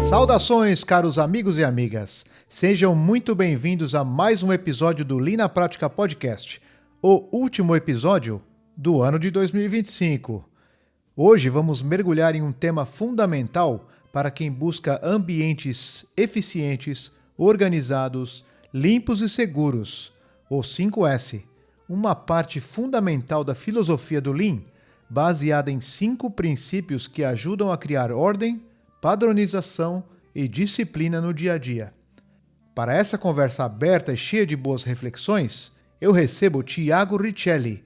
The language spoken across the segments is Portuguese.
Saudações, caros amigos e amigas. Sejam muito bem-vindos a mais um episódio do Lean na Prática Podcast, o último episódio do ano de 2025. Hoje vamos mergulhar em um tema fundamental para quem busca ambientes eficientes, organizados, limpos e seguros, o 5S, uma parte fundamental da filosofia do Lean, baseada em 5 princípios que ajudam a criar ordem, padronização e disciplina no dia a dia. Para essa conversa aberta e cheia de boas reflexões, eu recebo Thiago Richelli,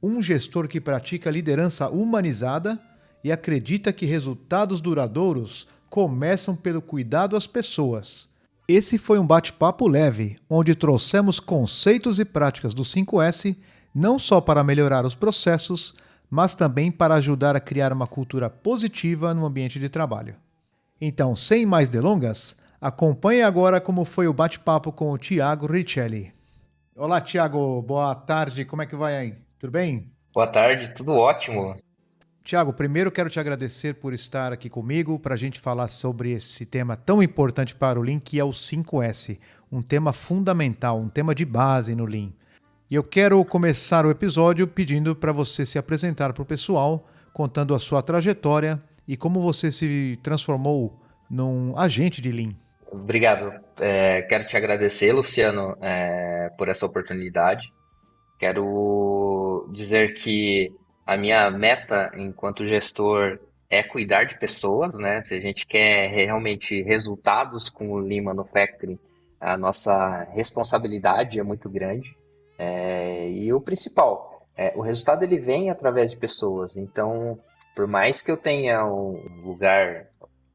um gestor que pratica liderança humanizada e acredita que resultados duradouros começam pelo cuidado às pessoas. Esse foi um bate-papo leve, onde trouxemos conceitos e práticas do 5S, não só para melhorar os processos, mas também para ajudar a criar uma cultura positiva no ambiente de trabalho. Então, sem mais delongas, acompanhe agora como foi o bate-papo com o Thiago Richelli. Olá, Thiago, boa tarde, como é que vai aí? Tudo bem? Boa tarde, tudo ótimo. Thiago, primeiro quero te agradecer por estar aqui comigo para a gente falar sobre esse tema tão importante para o Lean, que é o 5S, um tema fundamental, um tema de base no Lean. E eu quero começar o episódio pedindo para você se apresentar para o pessoal, contando a sua trajetória e como você se transformou num agente de Lean. Obrigado. Quero te agradecer, Luciano, por essa oportunidade. Quero dizer que a minha meta enquanto gestor é cuidar de pessoas, né? Se a gente quer realmente resultados com o Lean Manufacturing, a nossa responsabilidade é muito grande. E o principal, o resultado ele vem através de pessoas. Então, por mais que eu tenha um lugar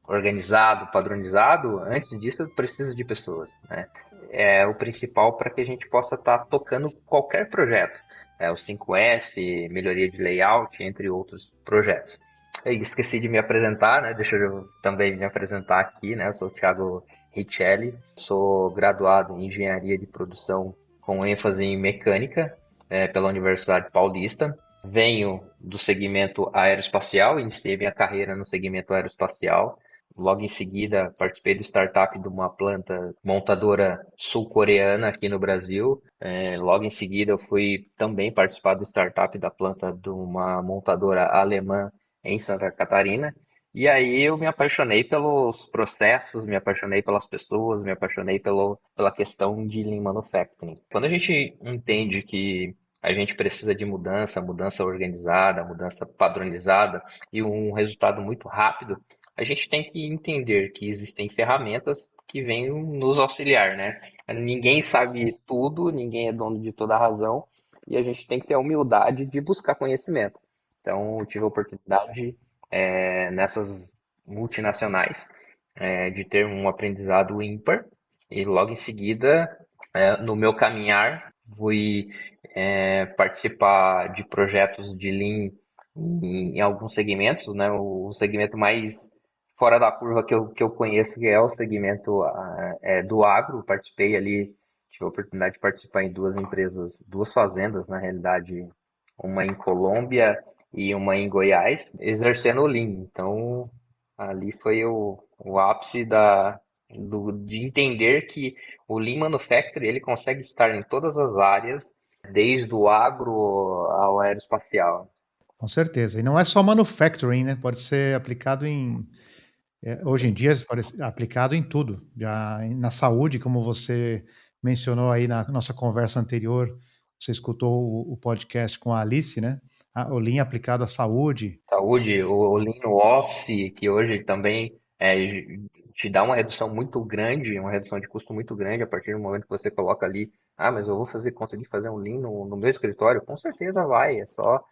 organizado, padronizado, antes disso eu preciso de pessoas, né? É o principal para que a gente possa estar tocando qualquer projeto. O 5S, melhoria de layout, entre outros projetos. Eu esqueci de me apresentar, né? Deixa eu também me apresentar aqui, né? Eu sou o Thiago Richelli, sou graduado em Engenharia de Produção com ênfase em Mecânica, pela Universidade Paulista. Venho do segmento aeroespacial, iniciei minha carreira no segmento aeroespacial. Logo em seguida, participei do startup de uma planta montadora sul-coreana aqui no Brasil. Logo em seguida, eu fui também participar do startup da planta de uma montadora alemã em Santa Catarina. E aí eu me apaixonei pelos processos, me apaixonei pelas pessoas, me apaixonei pela questão de Lean Manufacturing. Quando a gente entende que a gente precisa de mudança organizada, mudança padronizada e um resultado muito rápido, a gente tem que entender que existem ferramentas que vêm nos auxiliar, né? Ninguém sabe tudo, ninguém é dono de toda a razão, e a gente tem que ter a humildade de buscar conhecimento. Então, eu tive a oportunidade, nessas multinacionais, de ter um aprendizado ímpar, e logo em seguida, no meu caminhar, fui participar de projetos de Lean em alguns segmentos, né? O segmento mais fora da curva que eu conheço, que é o segmento do agro. Participei ali, tive a oportunidade de participar em 2 empresas, 2 fazendas, na realidade, uma em Colômbia e uma em Goiás, exercendo o Lean. Então, ali foi o ápice de entender que o Lean Manufacturing ele consegue estar em todas as áreas, desde o agro ao aeroespacial. Com certeza. E não é só manufacturing, né? Pode ser aplicado hoje em dia, pode ser aplicado em tudo. Já na saúde, como você mencionou aí na nossa conversa anterior, você escutou o podcast com a Alice, né? O Lean aplicado à saúde. Saúde, o Lean no Office, que hoje também te dá uma redução muito grande, uma redução de custo muito grande a partir do momento que você coloca ali, mas eu vou conseguir fazer um Lean no meu escritório, com certeza vai, é só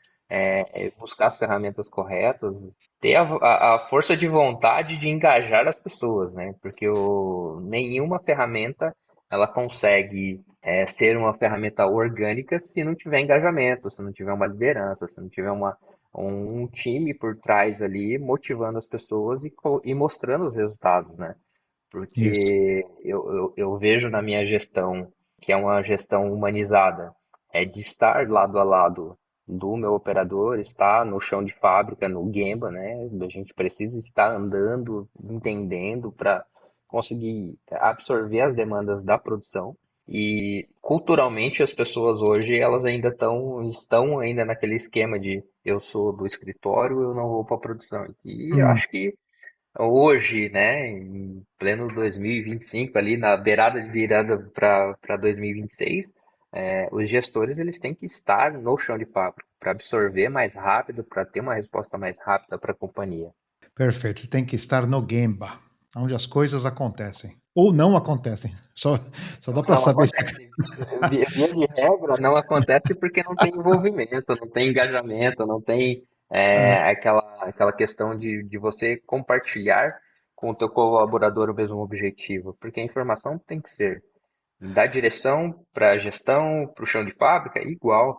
buscar as ferramentas corretas, ter a força de vontade de engajar as pessoas, né? Porque nenhuma ferramenta ela consegue ser uma ferramenta orgânica se não tiver engajamento, se não tiver uma liderança, se não tiver um time por trás ali motivando as pessoas e mostrando os resultados, né? Isso. Porque eu vejo na minha gestão, que é uma gestão humanizada, de estar lado a lado do meu operador está no chão de fábrica, no Gemba, né? A gente precisa estar andando, entendendo para conseguir absorver as demandas da produção. E culturalmente as pessoas hoje elas ainda estão ainda naquele esquema de eu sou do escritório, eu não vou para a produção. E eu Hum. acho que hoje, né, em pleno 2025, ali na beirada de virada para 2026, os gestores eles têm que estar no chão de fábrica para absorver mais rápido, para ter uma resposta mais rápida para a companhia. Perfeito. Você tem que estar no Gemba, onde as coisas acontecem. Ou não acontecem. Só dá para Não saber se. acontece. Via de regra, não acontece porque não tem envolvimento, não tem engajamento, não tem Ah, aquela questão de você compartilhar com o teu colaborador o mesmo objetivo, porque a informação tem que ser da direção para a gestão, para o chão de fábrica, igual.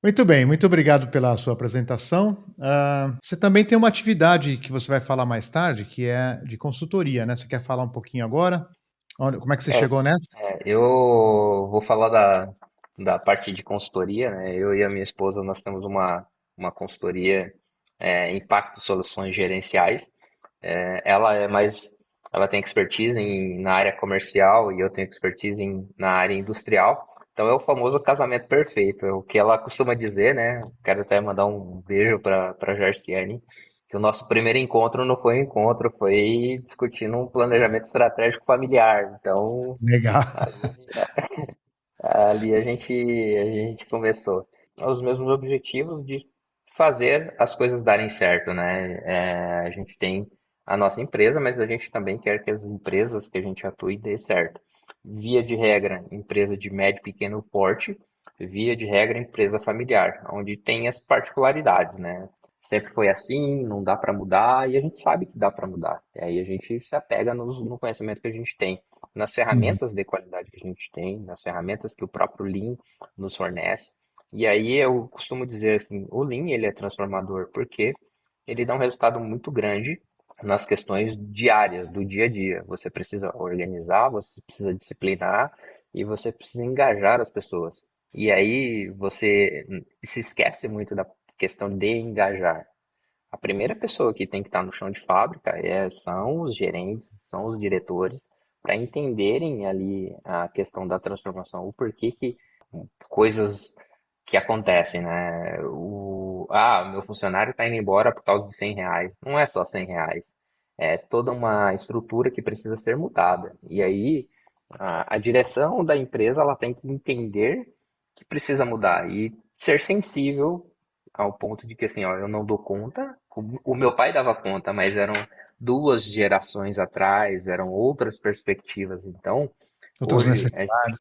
muito bem, muito obrigado pela sua apresentação. Você também tem uma atividade que você vai falar mais tarde, que é de consultoria, né? Você quer falar um pouquinho agora? Como é que você É, chegou nessa? eu vou falar da parte de consultoria, né? Eu e a minha esposa, nós temos uma consultoria, Impacto Soluções Gerenciais. Ela tem expertise na área comercial e eu tenho expertise na área industrial. Então é o famoso casamento perfeito, é o que ela costuma dizer, né? Quero até mandar um beijo para Jarciane, que o nosso primeiro encontro não foi um encontro, foi discutindo um planejamento estratégico familiar. Então Legal. ali a gente começou. Os mesmos objetivos de fazer as coisas darem certo, né? A gente tem a nossa empresa, mas a gente também quer que as empresas que a gente atue dê certo. Via de regra, empresa de médio e pequeno porte, via de regra, empresa familiar, onde tem as particularidades, né? Sempre foi assim, não dá para mudar, e a gente sabe que dá para mudar. E aí a gente se apega no conhecimento que a gente tem, nas Uhum. ferramentas de qualidade que a gente tem, nas ferramentas que o próprio Lean nos fornece. E aí eu costumo dizer assim, o Lean ele é transformador porque ele dá um resultado muito grande nas questões diárias, do dia a dia. Você precisa organizar, você precisa disciplinar e você precisa engajar as pessoas. E aí você se esquece muito da questão de engajar. A primeira pessoa que tem que estar no chão de fábrica são os gerentes, são os diretores, para entenderem ali a questão da transformação, o porquê que coisas que acontecem, né? Meu funcionário está indo embora por causa de R$ 100. Não é só R$ 100. É toda uma estrutura que precisa ser mudada. E aí a direção da empresa ela tem que entender que precisa mudar e ser sensível ao ponto de que assim, ó, eu não dou conta. O meu pai dava conta, mas eram duas gerações atrás, eram outras perspectivas. Então, Outras hoje necessidades.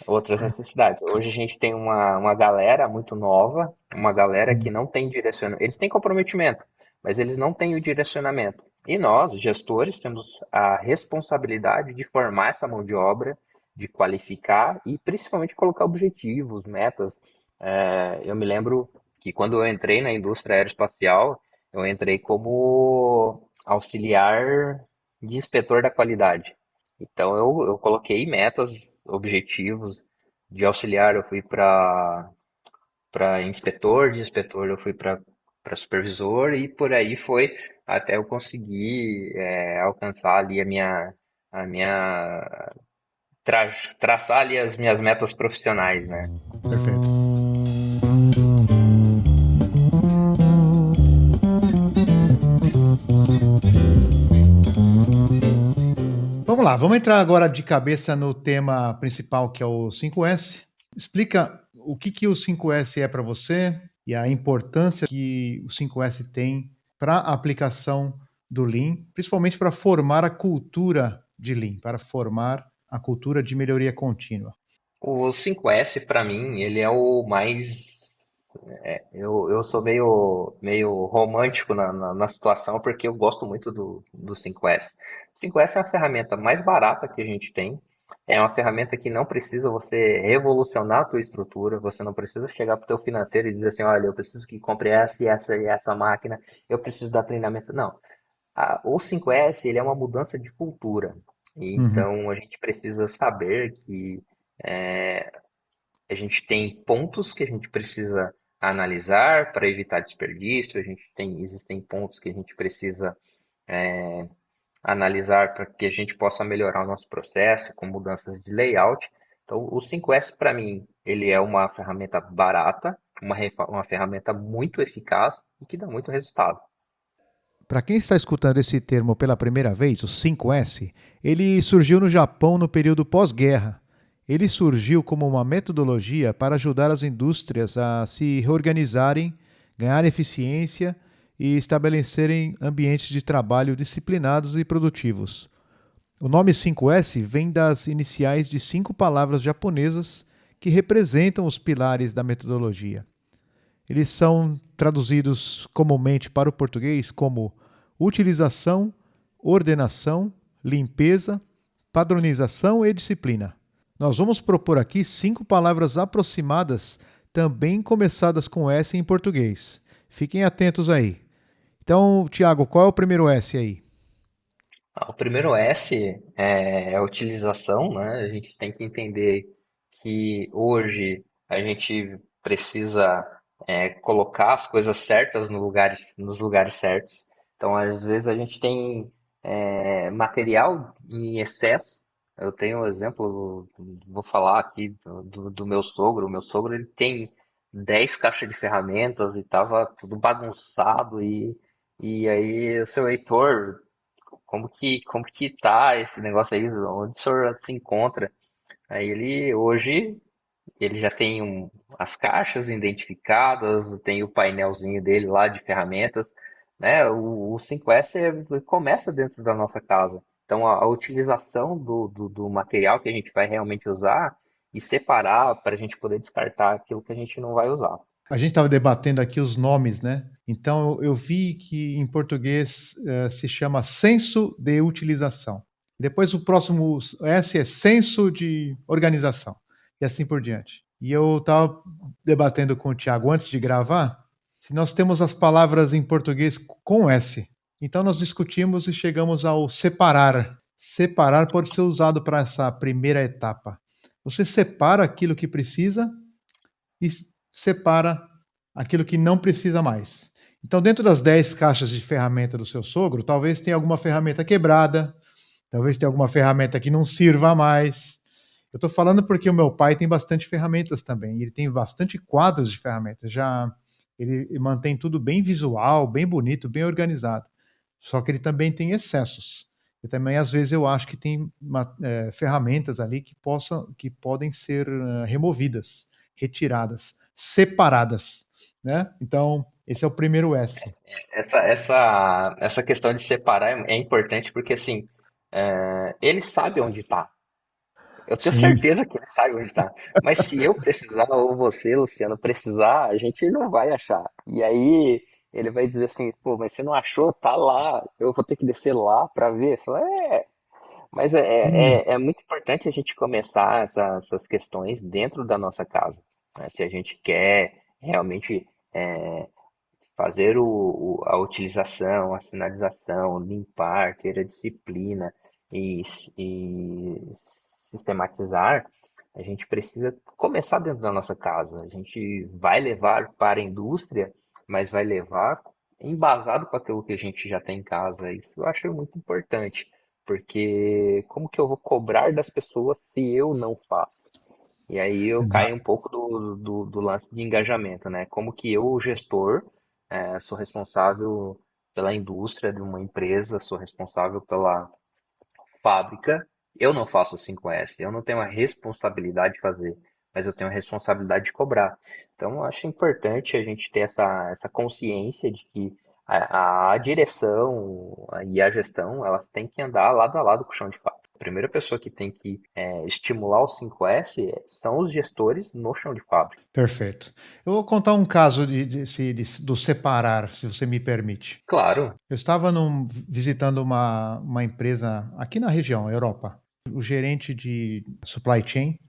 outras necessidades. Hoje a gente tem uma galera muito nova, uma galera que não tem direcionamento. Eles têm comprometimento, mas eles não têm o direcionamento. E nós, gestores, temos a responsabilidade de formar essa mão de obra, de qualificar e principalmente colocar objetivos, metas. Eu me lembro que quando eu entrei na indústria aeroespacial, eu entrei como auxiliar de inspetor da qualidade. Então eu coloquei metas, objetivos de auxiliar, eu fui para inspetor, de inspetor eu fui para supervisor e por aí foi até eu conseguir alcançar ali a minha traçar ali as minhas metas profissionais, né? Perfeito. Vamos lá, vamos entrar agora de cabeça no tema principal, que é o 5S. Explica o que o 5S é para você e a importância que o 5S tem para a aplicação do Lean, principalmente para formar a cultura de Lean, para formar a cultura de melhoria contínua. O 5S para mim, ele é o mais. Eu sou meio romântico na situação porque eu gosto muito do 5S. 5S é a ferramenta mais barata que a gente tem. É uma ferramenta que não precisa você revolucionar a tua estrutura, você não precisa chegar para o teu financeiro e dizer assim, olha, eu preciso que compre essa e essa e essa máquina, eu preciso dar treinamento. Não. O 5S, ele é uma mudança de cultura. Uhum, Então, a gente precisa saber que é, a gente tem pontos que a gente precisa analisar para evitar desperdício, existem pontos que a gente precisa analisar para que a gente possa melhorar o nosso processo com mudanças de layout. Então, o 5S para mim, ele é uma ferramenta barata, uma ferramenta muito eficaz e que dá muito resultado. Para quem está escutando esse termo pela primeira vez, o 5S, ele surgiu no Japão no período pós-guerra. Ele surgiu como uma metodologia para ajudar as indústrias a se reorganizarem, ganhar eficiência e estabelecerem ambientes de trabalho disciplinados e produtivos. O nome 5S vem das iniciais de 5 palavras japonesas que representam os pilares da metodologia. Eles são traduzidos comumente para o português como utilização, ordenação, limpeza, padronização e disciplina. Nós vamos propor aqui 5 palavras aproximadas, também começadas com S em português. Fiquem atentos aí. Então, Tiago, qual é o primeiro S aí? O primeiro S é a utilização, né? A gente tem que entender que hoje a gente precisa colocar as coisas certas nos lugares certos. Então, às vezes a gente tem material em excesso. Eu tenho um exemplo, vou falar aqui do meu sogro. O meu sogro ele tem 10 caixas de ferramentas e estava tudo bagunçado e aí o seu Heitor como que tá esse negócio aí? Onde o senhor se encontra? Aí hoje, ele já tem as caixas identificadas, tem o painelzinho dele lá de ferramentas, né? O 5S começa dentro da nossa casa. Então, a utilização do material que a gente vai realmente usar e separar para a gente poder descartar aquilo que a gente não vai usar. A gente estava debatendo aqui os nomes, né? Então eu vi que em português se chama senso de utilização. Depois o próximo S é senso de organização. E assim por diante. E eu estava debatendo com o Tiago antes de gravar se nós temos as palavras em português com S. Então nós discutimos e chegamos ao separar. Separar pode ser usado para essa primeira etapa. Você separa aquilo que precisa e separa aquilo que não precisa mais. Então, dentro das 10 caixas de ferramenta do seu sogro, talvez tenha alguma ferramenta quebrada, talvez tenha alguma ferramenta que não sirva mais. Eu estou falando porque o meu pai tem bastante ferramentas também. Ele tem bastante quadros de ferramentas. Já ele mantém tudo bem visual, bem bonito, bem organizado. Só que ele também tem excessos. E também, às vezes, eu acho que tem ferramentas ali que podem ser removidas, retiradas, separadas, né? Então, esse é o primeiro S. Essa questão de separar é importante porque, assim, ele sabe onde está. Eu tenho Sim. certeza que ele sabe onde está. Mas se eu precisar, ou você, Luciano, precisar, a gente não vai achar. E aí ele vai dizer assim, pô, mas você não achou? Tá lá. Eu vou ter que descer lá para ver. Fala, mas é muito importante a gente começar essas questões dentro da nossa casa, né? Se a gente quer realmente fazer a utilização, a sinalização, limpar, ter a disciplina e, e sistematizar, a gente precisa começar dentro da nossa casa. A gente vai levar para a indústria, mas vai levar embasado com aquilo que a gente já tem em casa. Isso eu acho muito importante, porque como que eu vou cobrar das pessoas se eu não faço? E aí eu caio um Exato. pouco do lance de engajamento, né? Como que eu, o gestor, sou responsável pela indústria de uma empresa, sou responsável pela fábrica. Eu não faço 5S, eu não tenho a responsabilidade de fazer, mas eu tenho a responsabilidade de cobrar. Então, eu acho importante a gente ter essa consciência de que a direção e a gestão, elas têm que andar lado a lado com o chão de fábrica. A primeira pessoa que tem que estimular o 5S são os gestores no chão de fábrica. Perfeito. Eu vou contar um caso do separar, se você me permite. Claro. Eu estava visitando uma empresa aqui na região, Europa. O gerente de supply chain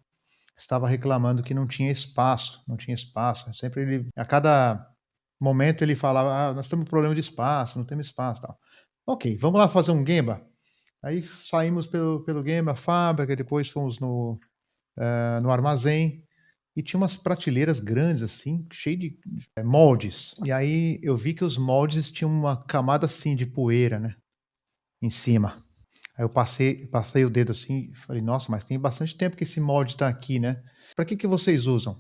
estava reclamando que não tinha espaço, não tinha espaço. Sempre a cada momento ele falava, nós temos um problema de espaço, não temos espaço, tal. Ok, vamos lá fazer um Gemba. Aí saímos pelo Gemba, fábrica, depois fomos no armazém. e tinha umas prateleiras grandes, assim, cheio de moldes. E aí eu vi que os moldes tinham uma camada, assim, de poeira, né, em cima. Aí eu passei o dedo assim e falei: "Nossa, mas tem bastante tempo que esse molde tá aqui, né. Pra que vocês usam?".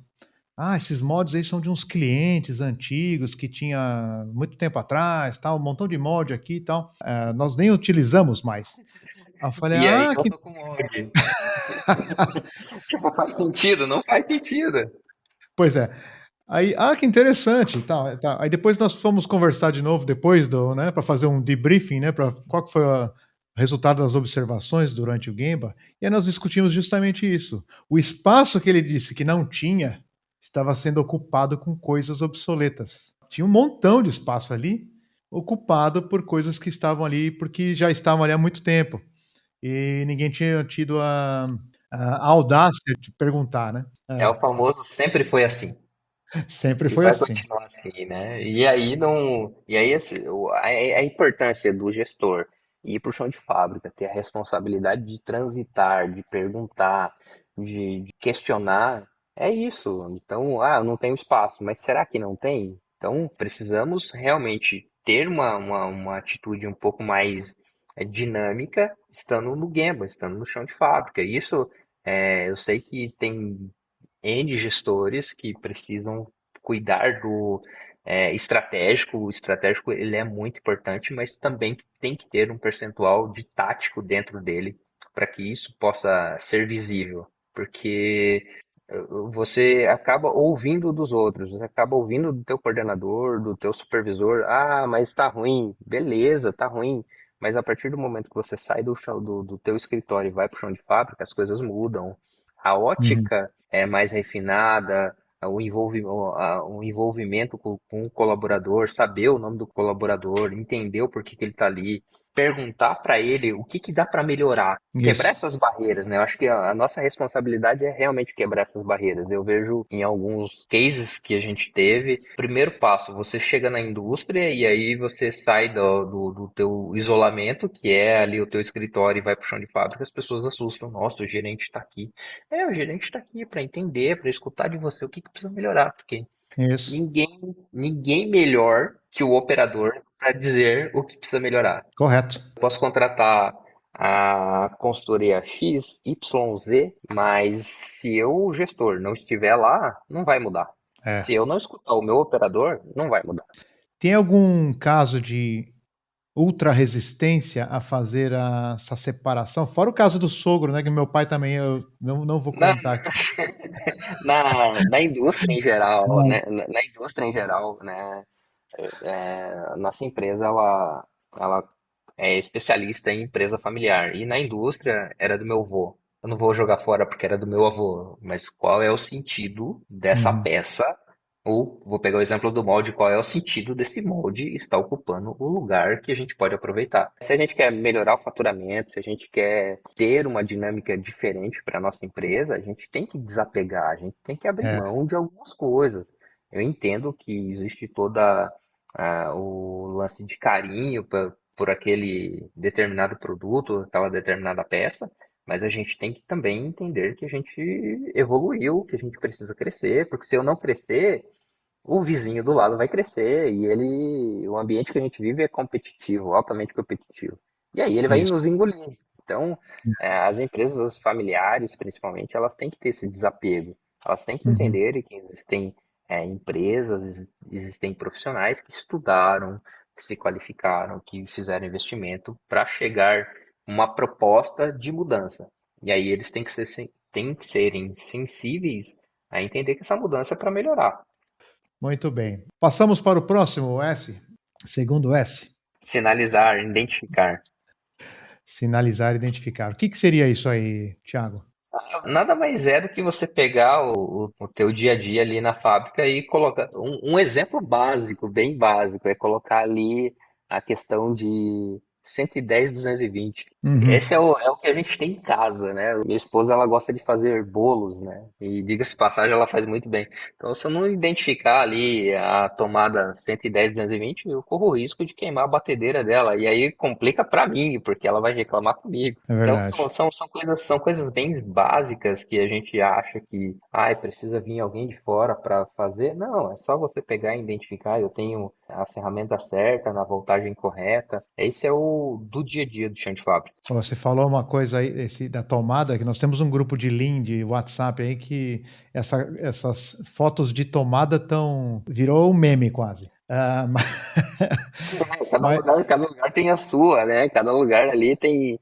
"Ah, esses moldes aí são de uns clientes antigos que tinha muito tempo atrás, tal, um montão de molde aqui e tal, nós nem utilizamos mais". Aí eu falei: E aí "Ah, eu que". tô com ódio. Tipo, faz sentido? Não faz sentido. Pois é. Aí: "Ah, que interessante", e tal, tá. Aí depois nós fomos conversar de novo depois do, né, pra fazer um debriefing, né, pra qual que foi o resultado das observações durante o Gemba, e aí nós discutimos justamente isso. O espaço que ele disse que não tinha, estava sendo ocupado com coisas obsoletas. Tinha um montão de espaço ali, ocupado por coisas que estavam ali, porque já estavam ali há muito tempo, e ninguém tinha tido a audácia de perguntar, né. É o famoso sempre foi assim. Sempre E foi vai assim. continuar assim, né? E aí não. E aí assim, a importância do gestor ir para o chão de fábrica, ter a responsabilidade de transitar, de perguntar, de questionar, é isso. Então, não tem espaço, mas será que não tem? Então, precisamos realmente ter uma atitude um pouco mais dinâmica, estando no Gemba, estando no chão de fábrica. Isso, eu sei que tem N gestores que precisam cuidar do estratégico. O estratégico ele é muito importante, mas também tem que ter um percentual de tático dentro dele para que isso possa ser visível. Porque você acaba ouvindo dos outros, você acaba ouvindo do teu coordenador, do teu supervisor, mas tá ruim, beleza, tá ruim. Mas a partir do momento que você sai do chão, do teu escritório e vai para o chão de fábrica, as coisas mudam. A Uhum. ótica é mais refinada, o envolvimento com o colaborador, saber o nome do colaborador, entender o porquê que ele está ali, perguntar para ele o que dá para melhorar, quebrar Isso. essas barreiras, né? Eu acho que a nossa responsabilidade é realmente quebrar essas barreiras. Eu vejo em alguns cases que a gente teve, primeiro passo, você chega na indústria e aí você sai do teu isolamento, que é ali o teu escritório, e vai para o chão de fábrica, as pessoas assustam. Nossa, o gerente está aqui. O gerente está aqui para entender, para escutar de você o que precisa melhorar, porque Isso. ninguém melhor que o operador para dizer o que precisa melhorar. Correto. Eu posso contratar a consultoria X, Y, Z, mas se eu, o gestor, não estiver lá, não vai mudar. É. Se eu não escutar o meu operador, não vai mudar. Tem algum caso de ultra resistência a fazer essa separação? Fora o caso do sogro, né, que meu pai também, eu não vou Na, contar aqui. na indústria em geral, Hum. né? Na indústria em geral, né? A nossa empresa, ela é especialista em empresa familiar. E na indústria era do meu avô. Eu não vou jogar fora porque era do meu avô, mas qual é o sentido dessa Uhum. peça? Ou vou pegar o exemplo do molde, qual é o sentido desse molde estar ocupando o lugar que a gente pode aproveitar? Se a gente quer melhorar o faturamento, se a gente quer ter uma dinâmica diferente para a nossa empresa, a gente tem que desapegar, a gente tem que abrir É. mão de algumas coisas. Eu entendo que existe toda o lance de carinho por aquele determinado produto, aquela determinada peça, mas a gente tem que também entender que a gente evoluiu, que a gente precisa crescer, porque se eu não crescer, o vizinho do lado vai crescer e o ambiente que a gente vive é competitivo, altamente competitivo. E aí ele vai Isso. nos engolir. Então, as empresas familiares, principalmente, elas têm que ter esse desapego. Elas têm que Uhum. entender que existem empresas, existem profissionais que estudaram, que se qualificaram, que fizeram investimento para chegar uma proposta de mudança. E aí eles têm que serem sensíveis a entender que essa mudança é para melhorar. Muito bem. Passamos para o próximo S, segundo S, Sinalizar, identificar. sinalizar, identificar. O que que seria isso aí, Thiago? Nada mais é do que você pegar o teu dia a dia ali na fábrica e colocar. Um exemplo básico, bem básico, é colocar ali a questão de 110, 220. Uhum. Esse é o que a gente tem em casa, né? Minha esposa, ela gosta de fazer bolos, né? E diga-se de passagem, ela faz muito bem. Então, se eu não identificar ali a tomada 110, 220, eu corro o risco de queimar a batedeira dela. E aí complica pra mim, porque ela vai reclamar comigo. É Então, verdade. são coisas bem básicas que a gente acha que, ai, precisa vir alguém de fora para fazer. Não, é só você pegar e identificar. Eu tenho a ferramenta certa, na voltagem correta. Esse é o do dia a dia do chão de fábrica. Ó, você falou uma coisa aí, da tomada, que nós temos um grupo de Lean, de WhatsApp aí, que essas fotos de tomada virou um meme quase. Cada Mas, lugar, cada lugar tem a sua, né? Cada lugar ali tem.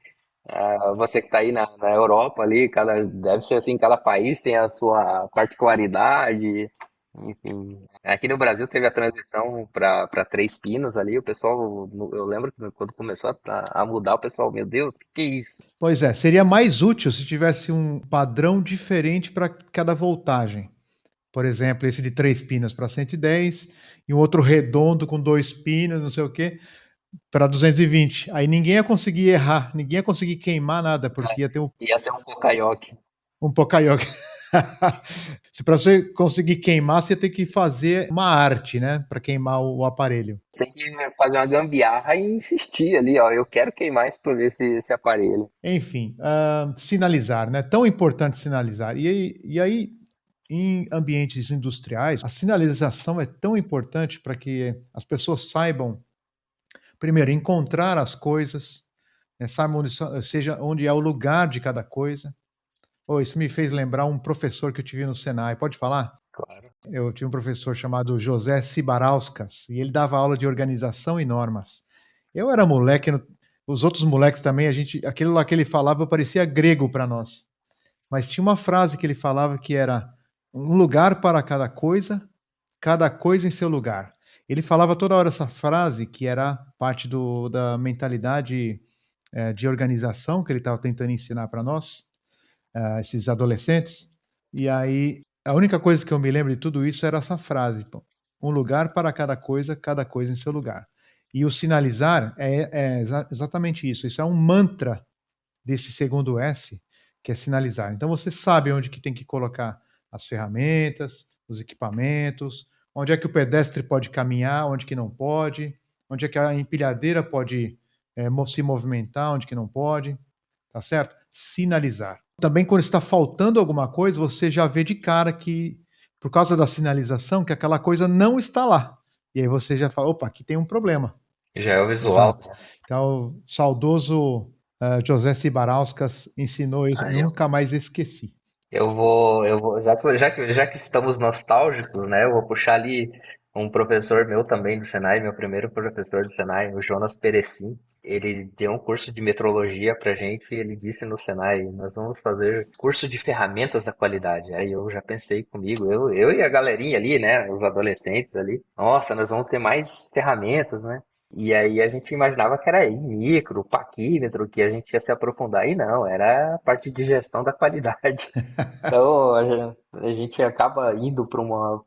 Você que está aí na Europa ali, deve ser assim, cada país tem a sua particularidade. Enfim, aqui no Brasil teve a transição para Três Pinos ali, o pessoal, eu lembro que quando começou a mudar, o pessoal, meu Deus, que é isso? pois é, seria mais útil se tivesse um padrão diferente para cada voltagem. Por exemplo, esse de 3 pinos para 110 e um outro redondo com 2 pinos, não sei o quê, para 220. Aí ninguém ia conseguir errar, ninguém ia conseguir queimar nada, porque ia ter Ia ser um Pocayoke. um Pocayoke. Se para você conseguir queimar, você tem que fazer uma arte, né, para queimar o aparelho. Tem que fazer uma gambiarra e insistir ali, ó. Eu quero queimar esse aparelho. Enfim, sinalizar, né? Tão importante sinalizar. E aí, em ambientes industriais, a sinalização é tão importante para que as pessoas saibam, primeiro, encontrar as coisas, né, saibam seja onde é o lugar de cada coisa. Oh, isso me fez lembrar um professor que eu tive no Senai. Pode falar? Claro. Eu tinha um professor chamado José Sibarauskas e ele dava aula de organização e normas. Eu era moleque, os outros moleques também, aquilo lá que ele falava parecia grego para nós. Mas tinha uma frase que ele falava que era um lugar para cada coisa em seu lugar. Ele falava toda hora essa frase que era parte da mentalidade de organização que ele estava tentando ensinar para nós, esses adolescentes. E aí, a única coisa que eu me lembro de tudo isso era essa frase: pô, um lugar para cada coisa em seu lugar. E o sinalizar é exatamente isso. Isso é um mantra desse segundo S, que é sinalizar. Então você sabe onde que tem que colocar as ferramentas, os equipamentos, onde é que o pedestre pode caminhar, onde que não pode, onde é que a empilhadeira pode se movimentar, onde que não pode, tá certo? Sinalizar. Também quando está faltando alguma coisa, você já vê de cara que, por causa da sinalização, que aquela coisa não está lá. E aí você já fala, opa, aqui tem um problema. Já é o visual. Exato. Então, o saudoso José Sibarauskas ensinou isso, Ah, eu, nunca mais esqueci. eu vou, já que estamos nostálgicos, né? Eu vou puxar ali um professor meu também do Senai, meu primeiro professor do Senai, o Jonas Perecim. Ele deu um curso de metrologia pra gente e ele disse no Senai, nós vamos fazer curso de ferramentas da qualidade. Aí eu já pensei comigo, eu e a galerinha ali, né? Os adolescentes ali. Nossa, nós vamos ter mais ferramentas, né? E aí a gente imaginava que era micro, paquímetro, que a gente ia se aprofundar. E não, era a parte de gestão da qualidade. Então a gente acaba indo para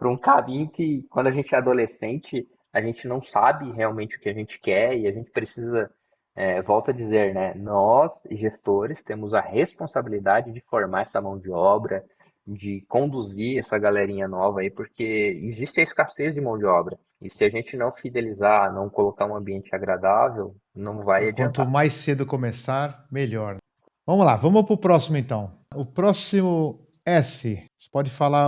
um caminho que, quando a gente é adolescente, a gente não sabe realmente o que a gente quer e a gente precisa, volta a dizer, né? Nós, gestores, temos a responsabilidade de formar essa mão de obra, de conduzir essa galerinha nova aí, porque existe a escassez de mão de obra. E se a gente não fidelizar, não colocar um ambiente agradável, não vai Quanto adiantar. mais cedo começar, melhor. Vamos lá, vamos para o próximo então. O próximo S. Você pode falar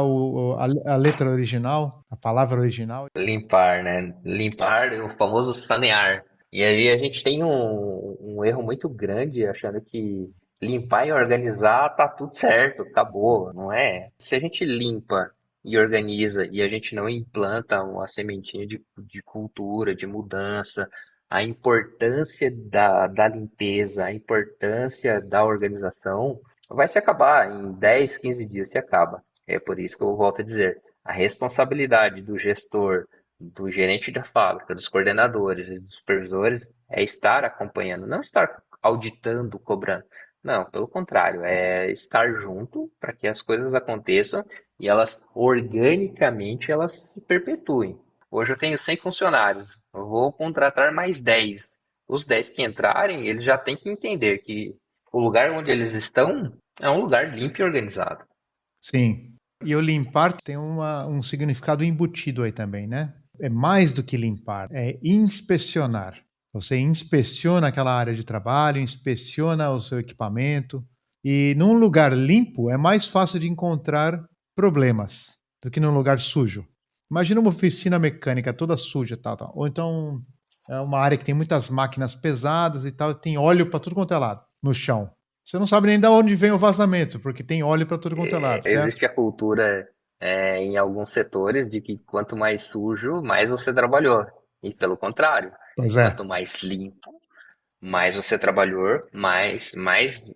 a letra original, a palavra original? Limpar, né? Limpar, o famoso sanear. E aí a gente tem um erro muito grande achando que limpar e organizar tá tudo certo, acabou, não é? Se a gente limpa e organiza e a gente não implanta uma sementinha de cultura, de mudança, a importância da limpeza, a importância da organização, vai se acabar. Em 10, 15 dias se acaba. É por isso que eu volto a dizer. A responsabilidade do gestor, do gerente da fábrica, dos coordenadores e dos supervisores é estar acompanhando, não estar auditando, cobrando. Não, pelo contrário, é estar junto para que as coisas aconteçam e elas organicamente elas se perpetuem. Hoje eu tenho 100 funcionários, eu vou contratar mais 10. os 10 que entrarem, eles já têm que entender que o lugar onde eles estão é um lugar limpo e organizado. Sim. E o limpar tem um significado embutido aí também, né? É mais do que limpar, é inspecionar. Você inspeciona aquela área de trabalho, inspeciona o seu equipamento. E num lugar limpo é mais fácil de encontrar problemas do que num lugar sujo. Imagina uma oficina mecânica toda suja, tal, tal. Ou então é uma área que tem muitas máquinas pesadas e tal, e tem óleo para tudo quanto é lado no chão. Você não sabe nem de onde vem o vazamento, porque tem óleo para tudo quanto é lado, certo? Existe a cultura em alguns setores de que quanto mais sujo, mais você trabalhou. E pelo contrário, Pois é, quanto mais limpo, mais você trabalhou, mais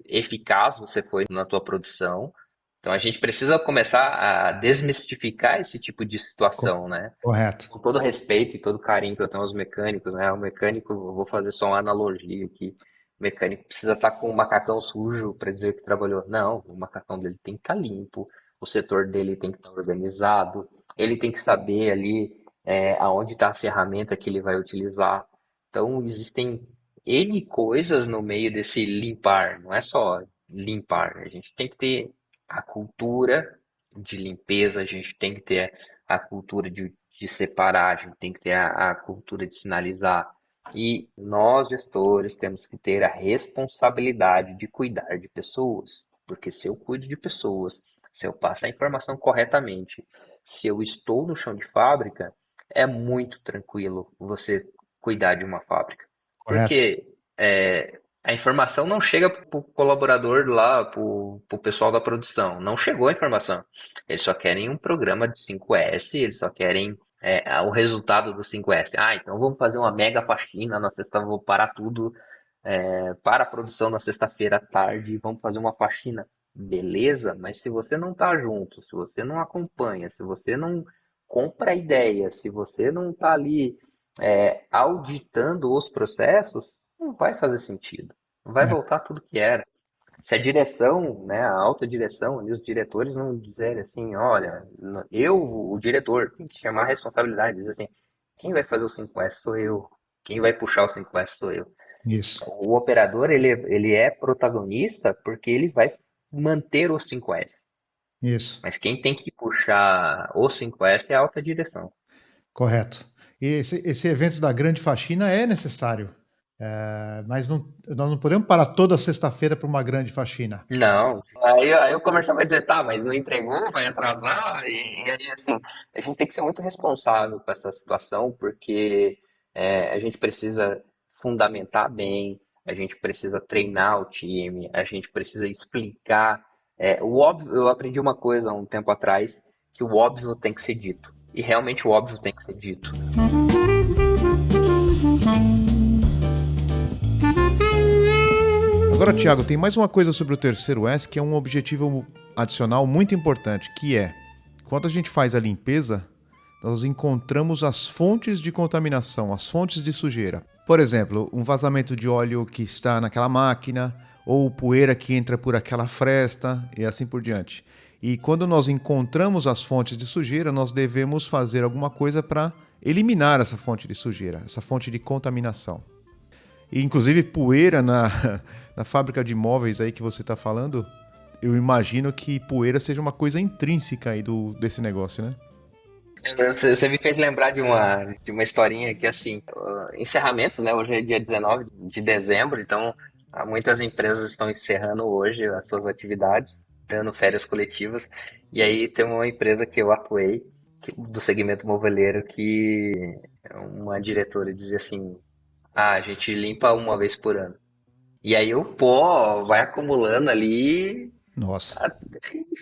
eficaz você foi na tua produção. Então a gente precisa começar a desmistificar esse tipo de co- situação, né? correto. Com todo respeito e todo carinho que eu tenho aos mecânicos, né? O mecânico, eu vou fazer só uma analogia aqui. O mecânico precisa estar com o macacão sujo para dizer que trabalhou. Não, o macacão dele tem que estar limpo, o setor dele tem que estar organizado, ele tem que saber ali aonde está a ferramenta que ele vai utilizar. Então, existem N coisas no meio desse limpar, não é só limpar. A gente tem que ter a cultura de limpeza, a gente tem que ter a cultura de separar, a gente tem que ter a cultura de sinalizar. E nós, gestores, temos que ter a responsabilidade de cuidar de pessoas. Porque se eu cuido de pessoas, se eu passo a informação corretamente, se eu estou no chão de fábrica, é muito tranquilo você cuidar de uma fábrica. Correto. Porque a informação não chega para o colaborador lá, para o pessoal da produção. Não chegou a informação. Eles só querem um programa de 5S, eles só querem o resultado do 5S. Ah, então vamos fazer uma mega faxina na sexta, vou parar tudo para a produção na sexta-feira à tarde, vamos fazer uma faxina. Beleza, mas se você não está junto, se você não acompanha, se você não compra a ideia, se você não está ali auditando os processos, não vai fazer sentido. Não vai É, voltar tudo que era. Se a direção, né, a alta direção, ali, os diretores não disserem assim, olha, eu, o diretor, tem que chamar a responsabilidade, dizer assim, quem vai fazer o 5S sou eu, quem vai puxar o 5S sou eu. isso, O operador, ele é protagonista porque ele vai manter o 5S. isso, Mas quem tem que puxar o 5S é a alta direção. correto. E esse evento da grande faxina é necessário, mas nós não podemos parar toda sexta-feira para uma grande faxina. Não, aí o comercial vai dizer, tá, mas não entregou, vai atrasar, e aí assim, a gente tem que ser muito responsável com essa situação, porque a gente precisa fundamentar bem, a gente precisa treinar o time, a gente precisa explicar. O óbvio, eu aprendi uma coisa há um tempo atrás, que o óbvio tem que ser dito, e realmente o óbvio tem que ser dito. Agora, Thiago, tem mais uma coisa sobre o terceiro S que é um objetivo adicional muito importante, que é, quando a gente faz a limpeza, nós encontramos as fontes de contaminação, as fontes de sujeira. Por exemplo, um vazamento de óleo que está naquela máquina, ou poeira que entra por aquela fresta, e assim por diante. E quando nós encontramos as fontes de sujeira, nós devemos fazer alguma coisa para eliminar essa fonte de sujeira, essa fonte de contaminação. E, inclusive, poeira na fábrica de móveis aí que você está falando, eu imagino que poeira seja uma coisa intrínseca aí desse negócio, né? Você me fez lembrar de uma historinha que, assim, encerramentos, né? Hoje é dia 19 de dezembro, então muitas empresas estão encerrando hoje as suas atividades, dando férias coletivas. E aí tem uma empresa que eu atuei, do segmento moveleiro, que uma diretora dizia assim: a gente limpa uma vez por ano. E aí o pó vai acumulando ali, Nossa,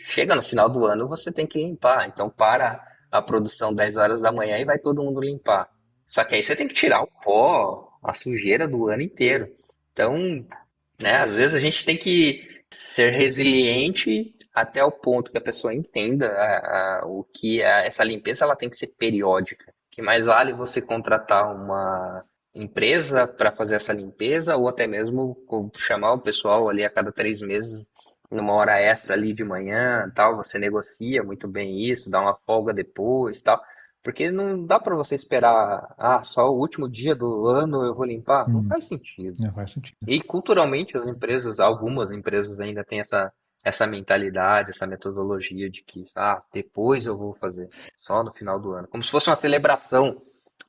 chega no final do ano, você tem que limpar. Então para a produção 10 horas da manhã e vai todo mundo limpar. Só que aí você tem que tirar o pó, a sujeira do ano inteiro. Então, né, às vezes a gente tem que ser resiliente até o ponto que a pessoa entenda o que essa limpeza ela tem que ser periódica. Que mais vale você contratar uma empresa para fazer essa limpeza ou até mesmo chamar o pessoal ali a cada 3 meses numa hora extra ali de manhã, tal, você negocia muito bem isso, dá uma folga depois, tal, Porque não dá para você esperar, só o último dia do ano eu vou limpar. Não Hum, faz sentido. não faz sentido. E culturalmente as empresas, algumas empresas ainda têm essa mentalidade, essa metodologia de que, depois eu vou fazer, só no final do ano. Como se fosse uma celebração.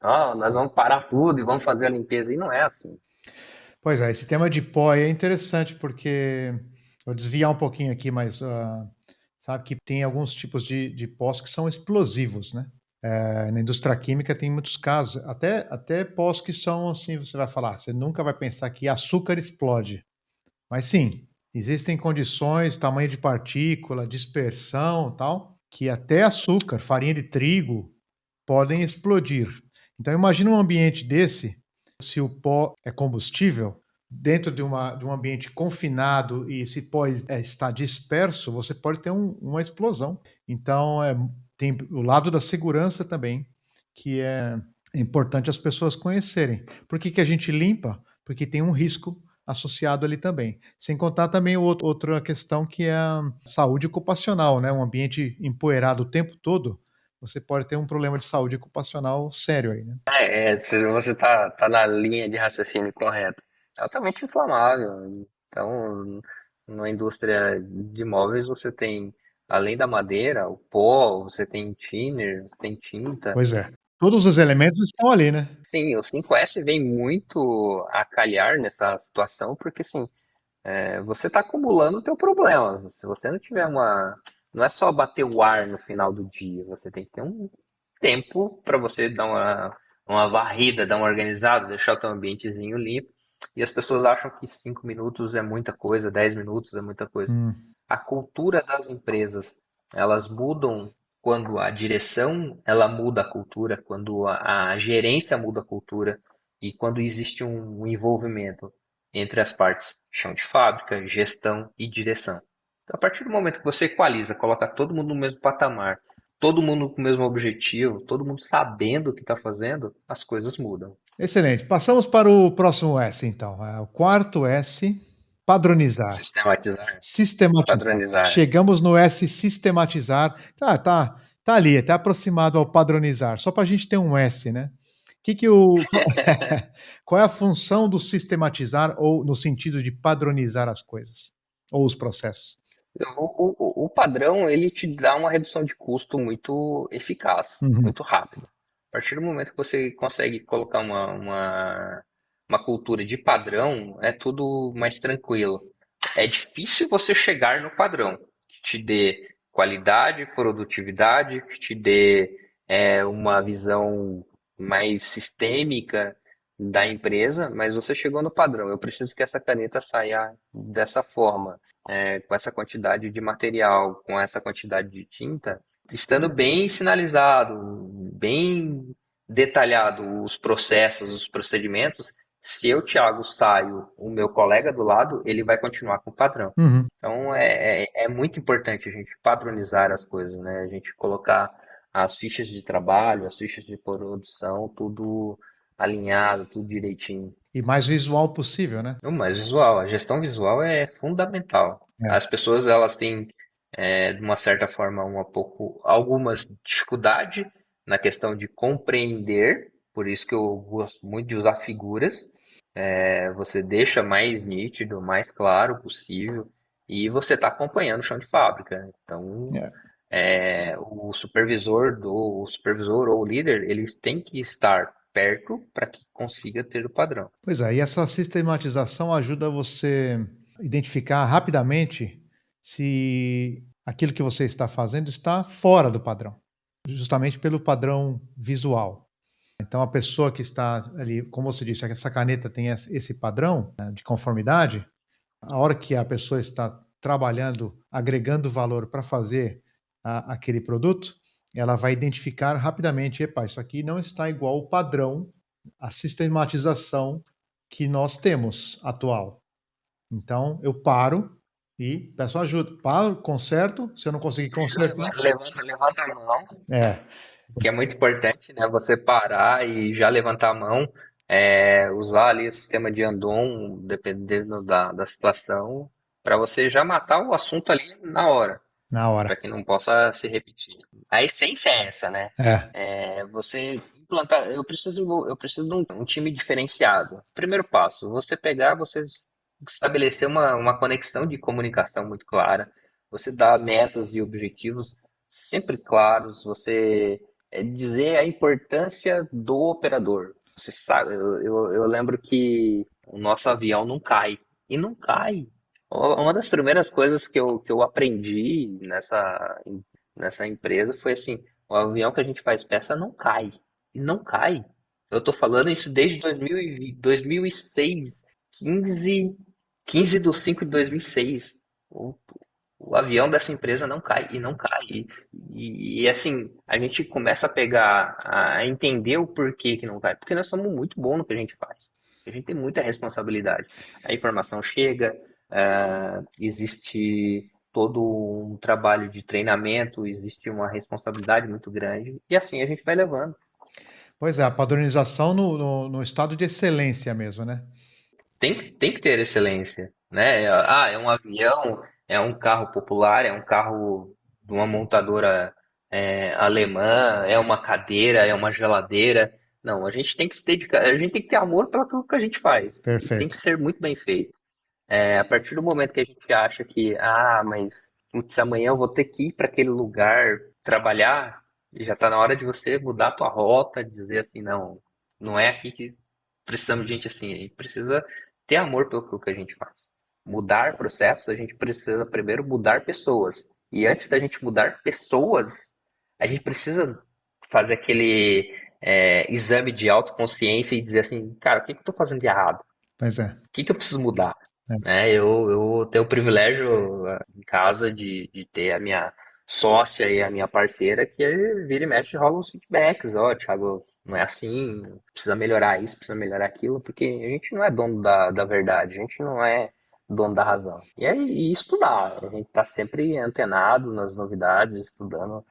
Nós vamos parar tudo e vamos fazer a limpeza. E não é assim. Pois é, esse tema de pó é interessante porque vou desviar um pouquinho aqui, mas sabe que tem alguns tipos de pós que são explosivos, né? Na indústria química tem muitos casos, até pós que são assim, você vai falar, você nunca vai pensar que açúcar explode. Mas sim, existem condições, tamanho de partícula, dispersão, tal, que até açúcar, farinha de trigo podem explodir. Então imagina um ambiente desse, se o pó é combustível, dentro de um ambiente confinado e esse pó está disperso, você pode ter uma explosão. Então tem o lado da segurança também, que é importante as pessoas conhecerem. Por que a gente limpa? Porque tem um risco associado ali também. Sem contar também outra questão que é a saúde ocupacional, né? Um ambiente empoeirado o tempo todo, você pode ter um problema de saúde ocupacional sério aí, né? Se você tá na linha de raciocínio correta. É altamente inflamável. Então, na indústria de móveis, você tem, além da madeira, o pó, você tem thinner, você tem tinta. Pois é. Todos os elementos estão ali, né? Sim, o 5S vem muito a calhar nessa situação, porque assim, você está acumulando o teu problema. Se você não tiver uma. Não é só bater o ar no final do dia, você tem que ter um tempo para você dar uma varrida, dar uma organizada, deixar o teu ambientezinho limpo. E as pessoas acham que 5 minutos é muita coisa, 10 minutos é muita coisa. Hum. A cultura das empresas, elas mudam quando a direção ela muda a cultura, quando a gerência muda a cultura e quando existe um envolvimento entre as partes chão de fábrica, gestão e direção. Então, a partir do momento que você equaliza, coloca todo mundo no mesmo patamar, todo mundo com o mesmo objetivo, todo mundo sabendo o que está fazendo, as coisas mudam. Excelente. Passamos para o próximo S, então. O quarto S, padronizar. Sistematizar, Sistematizar. padronizar. Chegamos no S, sistematizar. Tá ali, até aproximado ao padronizar. Só para a gente ter um S, né? Qual é a função do sistematizar ou no sentido de padronizar as coisas ou os processos? O padrão ele te dá uma redução de custo muito eficaz, Uhum. muito rápida. A partir do momento que você consegue colocar uma cultura de padrão, é tudo mais tranquilo. É difícil você chegar no padrão que te dê qualidade, produtividade, que te dê uma visão mais sistêmica da empresa, mas você chegou no padrão. Eu preciso que essa caneta saia dessa forma, com essa quantidade de material, com essa quantidade de tinta, estando bem sinalizado, bem detalhado os processos, os procedimentos. Se eu, Thiago, saio, o meu colega do lado, ele vai continuar com o padrão. Uhum. Então é muito importante a gente padronizar as coisas, né? A gente colocar as fichas de trabalho, as fichas de produção, tudo alinhado, tudo direitinho. E mais visual possível, né? O mais visual, a gestão visual é fundamental. É. As pessoas elas têm, de uma certa forma, algumas dificuldade na questão de compreender, por isso que eu gosto muito de usar figuras. Você deixa mais nítido, mais claro possível, e você está acompanhando o chão de fábrica. Então, É. o supervisor ou o líder, eles têm que estar perto para que consiga ter o padrão. Pois é, e essa sistematização ajuda você a identificar rapidamente se aquilo que você está fazendo está fora do padrão, justamente pelo padrão visual. Então, a pessoa que está ali, como você disse, essa caneta tem esse padrão, né, de conformidade, a hora que a pessoa está trabalhando, agregando valor para fazer aquele produto, ela vai identificar rapidamente, epa, isso aqui não está igual ao padrão, a sistematização que nós temos atual. Então, eu paro e peço ajuda. Paro, conserto, se eu não conseguir consertar, Levanta a mão, é, que é muito importante, né? Você parar e já levantar a mão, usar ali o sistema de Andon, dependendo da situação, para você já matar o assunto ali na hora. Na hora. para que não possa se repetir. A essência é essa, né? É, Você implantar. Eu preciso de um time diferenciado. Primeiro passo, você pegar, você estabelecer uma conexão de comunicação muito clara. Você dá metas e objetivos sempre claros. Você dizer a importância do operador. Você sabe, eu lembro que o nosso avião não cai. E não cai. Uma das primeiras coisas que eu aprendi nessa empresa foi assim: o avião que a gente faz peça não cai. E não cai. Eu tô falando isso desde 2006, 15/5/2006. O avião dessa empresa não cai e não cai. E, assim, a gente começa a pegar, a entender o porquê que não cai. Porque nós somos muito bons no que a gente faz. A gente tem muita responsabilidade. A informação chega, existe todo um trabalho de treinamento, existe uma responsabilidade muito grande. E assim a gente vai levando. pois é, a padronização no estado de excelência mesmo, né? Tem que ter excelência, né? Ah, é um avião, é um carro popular, é um carro de uma montadora alemã, é uma cadeira, é uma geladeira. Não, a gente tem que se dedicar, a gente tem que ter amor pelo que a gente faz e tem que Perfeito. ser muito bem feito. A partir do momento que a gente acha que, mas putz, amanhã eu vou ter que ir para aquele lugar trabalhar, já está na hora de você mudar a tua rota, dizer assim, não, não é aqui que precisamos de gente assim, a gente precisa ter amor pelo que a gente faz. Mudar processos, a gente precisa primeiro mudar pessoas. E antes da gente mudar pessoas, a gente precisa fazer aquele exame de autoconsciência e dizer assim, cara, o que que eu estou fazendo de errado? Pois é. Que eu preciso mudar? É. Né? Eu tenho o privilégio em casa de ter a minha sócia e a minha parceira que vira e mexe rola uns feedbacks. Ó, Thiago, não é assim, precisa melhorar isso, precisa melhorar aquilo, porque a gente não é dono da verdade, a gente não é dono da razão. E estudar, a gente está sempre antenado nas novidades, estudando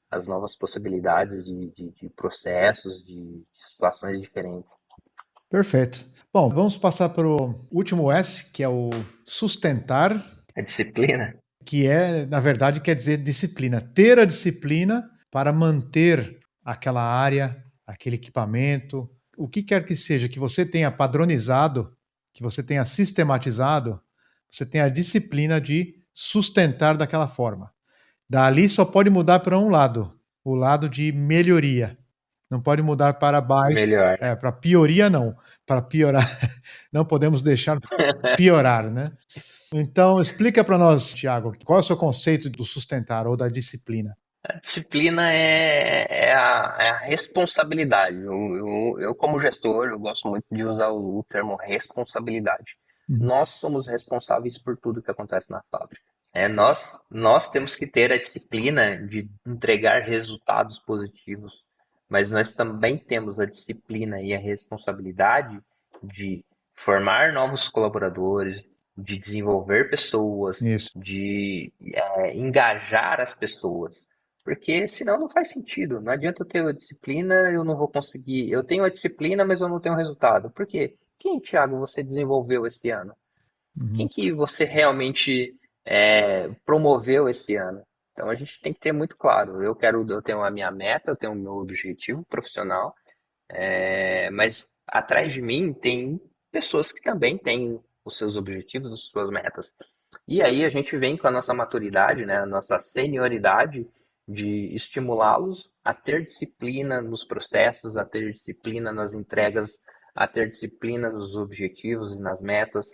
as novas possibilidades de processos, de situações diferentes. Perfeito. Bom, vamos passar para o último S, que é o sustentar, A disciplina. que é, na verdade, quer dizer disciplina. Ter a disciplina para manter aquela área, aquele equipamento, o que quer que seja, que você tenha padronizado, que você tenha sistematizado, você tem a disciplina de sustentar daquela forma. Dali só pode mudar para um lado, o lado de melhoria. Não pode mudar para baixo, Melhor. para pioria não, para piorar. Não podemos deixar piorar, né? Então, explica para nós, Tiago, qual é o seu conceito do sustentar ou da disciplina? A disciplina é a responsabilidade. Eu, como gestor, eu gosto muito de usar o termo responsabilidade. Uhum. Nós somos responsáveis por tudo que acontece na fábrica. Nós temos que ter a disciplina de entregar resultados positivos, mas nós também temos a disciplina e a responsabilidade de formar novos colaboradores, de desenvolver pessoas, Isso. de engajar as pessoas. Porque senão não faz sentido. Não adianta eu ter a disciplina, eu não vou conseguir. Eu tenho a disciplina, mas eu não tenho resultado. Por quê? Quem, Thiago, você desenvolveu esse ano? Quem Uhum. que você realmente promoveu esse ano? Então a gente tem que ter muito claro. Eu tenho a minha meta, eu tenho o meu objetivo profissional, mas atrás de mim tem pessoas que também têm os seus objetivos, as suas metas. E aí a gente vem com a nossa maturidade, né, a nossa senioridade de estimulá-los a ter disciplina nos processos, a ter disciplina nas entregas, a ter disciplina nos objetivos e nas metas.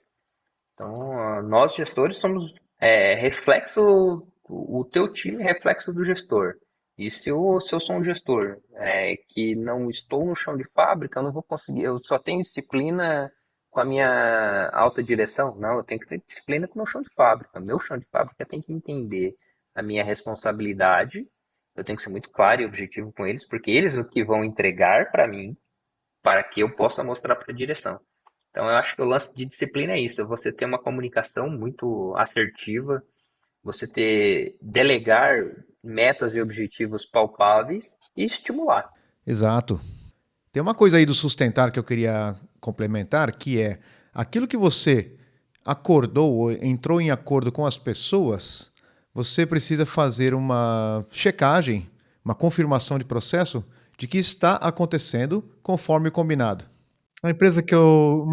Então, nós gestores somos reflexo, o teu time é reflexo do gestor. E se eu sou um gestor que não estou no chão de fábrica, eu não vou conseguir, eu só tenho disciplina com a minha alta direção? Não, eu tenho que ter disciplina com o meu chão de fábrica. Meu chão de fábrica tem que entender a minha responsabilidade, eu tenho que ser muito claro e objetivo com eles, porque eles o que vão entregar para mim, para que eu possa mostrar para a direção. Então, eu acho que o lance de disciplina é isso, é você ter uma comunicação muito assertiva, você delegar metas e objetivos palpáveis e estimular. Exato. Tem uma coisa aí do sustentar que eu queria complementar, que é aquilo que você acordou ou entrou em acordo com as pessoas, você precisa fazer uma checagem, uma confirmação de processo de que está acontecendo conforme combinado. Uma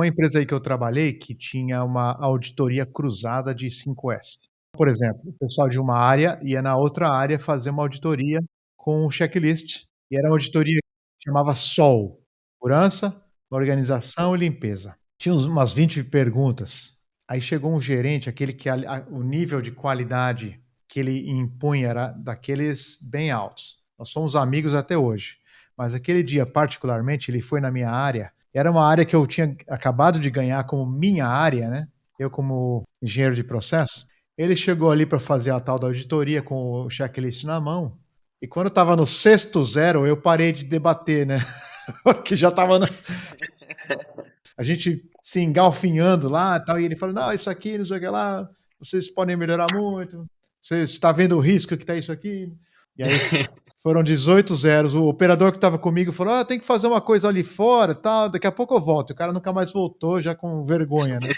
empresa aí que eu trabalhei que tinha uma auditoria cruzada de 5S. Por exemplo, o pessoal de uma área ia na outra área fazer uma auditoria com um checklist, e era uma auditoria que chamava SOL, segurança, organização e limpeza. Tinha umas 20 perguntas. Aí chegou um gerente, aquele que o nível de qualidade que ele impunha era daqueles bem altos. Nós somos amigos até hoje. Mas aquele dia, particularmente, ele foi na minha área. Era uma área que eu tinha acabado de ganhar como minha área, né? Eu, como engenheiro de processo. Ele chegou ali para fazer a tal da auditoria com o checklist na mão. E quando estava no sexto zero, eu parei de debater, né? Porque já estava a gente se engalfinhando lá e tal, e ele falou, não, isso aqui, não sei o que lá, vocês podem melhorar muito, você está vendo o risco que está isso aqui? E aí foram 18 zeros, o operador que estava comigo falou, tem que fazer uma coisa ali fora, tal, daqui a pouco eu volto, o cara nunca mais voltou, já com vergonha, né?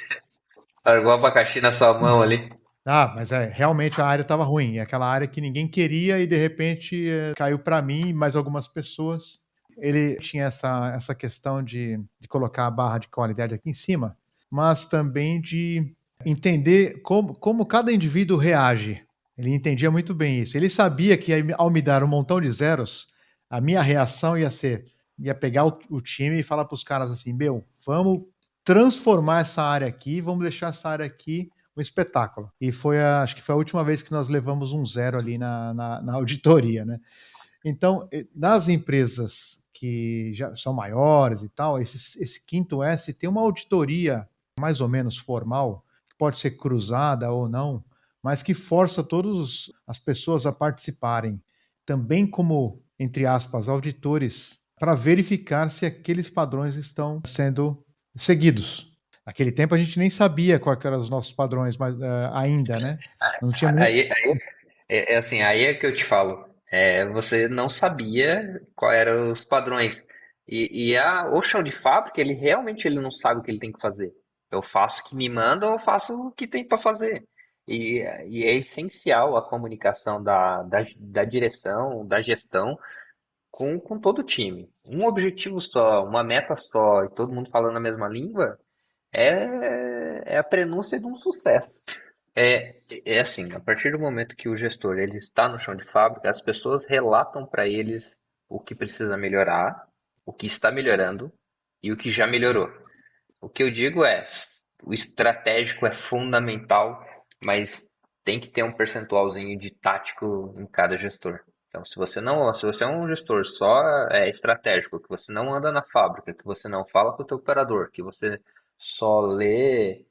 Largou o abacaxi na sua mão ali. Mas realmente a área estava ruim, aquela área que ninguém queria e de repente caiu para mim e mais algumas pessoas. Ele tinha essa questão de colocar a barra de qualidade aqui em cima, mas também de entender como cada indivíduo reage. Ele entendia muito bem isso. Ele sabia que ao me dar um montão de zeros, a minha reação ia pegar o time e falar para os caras assim, meu, vamos transformar essa área aqui, vamos deixar essa área aqui um espetáculo. E acho que foi a última vez que nós levamos um zero ali na auditoria, né? Então, nas empresas que já são maiores e tal, esse quinto S tem uma auditoria mais ou menos formal, que pode ser cruzada ou não, mas que força todas as pessoas a participarem, também como, entre aspas, auditores, para verificar se aqueles padrões estão sendo seguidos. Naquele tempo a gente nem sabia quais eram os nossos padrões, mas ainda, né? Não tinha muito. Aí é assim, aí é que eu te falo. Você não sabia quais eram os padrões. O chão de fábrica, ele realmente não sabe o que ele tem que fazer. Eu faço o que me mandam, eu faço o que tem para fazer. E é essencial a comunicação da direção, da gestão com todo o time. Um objetivo só, uma meta só, e todo mundo falando a mesma língua, é a prenúncia de um sucesso. É assim, a partir do momento que o gestor ele está no chão de fábrica, as pessoas relatam para eles o que precisa melhorar, o que está melhorando e o que já melhorou. O que eu digo é, o estratégico é fundamental, mas tem que ter um percentualzinho de tático em cada gestor. Então, se você é um gestor só estratégico, que você não anda na fábrica, que você não fala com o teu operador, que você só lê